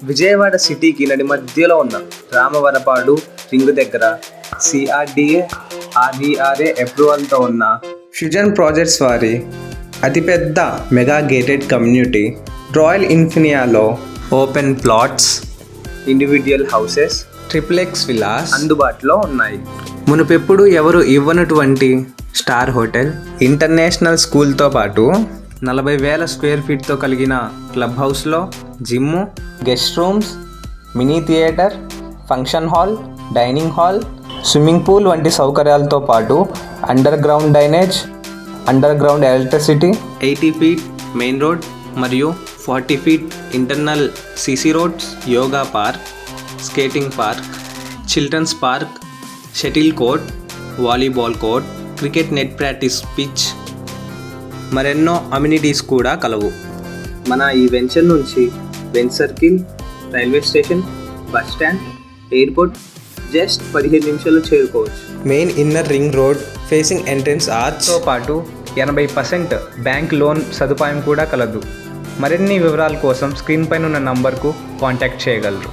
విజయవాడ సిటీకి నడి మధ్యలో ఉన్న రామవరపాడు రింగు దగ్గర CRDA RERA అప్రూవల్తో ఉన్న ఫ్యూజన్ ప్రాజెక్ట్స్ వారి అతిపెద్ద మెగా గేటెడ్ కమ్యూనిటీ రాయల్ ఇన్ఫినియాలో open plots, individual houses, triplex villas అందుబాటులో ఉన్నాయి. మునుపెప్పుడు ఎవరు ఇవ్వనటువంటి స్టార్ హోటల్, ఇంటర్నేషనల్ స్కూల్తో పాటు 40,000 స్క్వేర్ ఫీట్తో కలిగిన క్లబ్ హౌస్లో gym, guest rooms, mini theatre, function hall, dining hall, swimming pool వంటి సౌకర్యాలతో పాటు underground drainage, underground electricity, 80 feet main road మరియు 40 feet internal CC roads, yoga park, skating park, children's park, shuttle court, volleyball court, cricket net practice pitch, మరెన్నో amenities కూడా కలవు. మన ఈ venture నుంచి Benz circle, railway station, bus stand, airport just 15 నిమిషాల్లో చేరుకోవచ్చు. Main inner ring road facing entrance ఆర్చ్తో పాటు 80% బ్యాంక్ లోన్ సదుపాయం కూడా కలదు. మరిన్ని వివరాల కోసం స్క్రీన్ పైన ఉన్న నంబర్కు కాంటాక్ట్ చేయగలరు.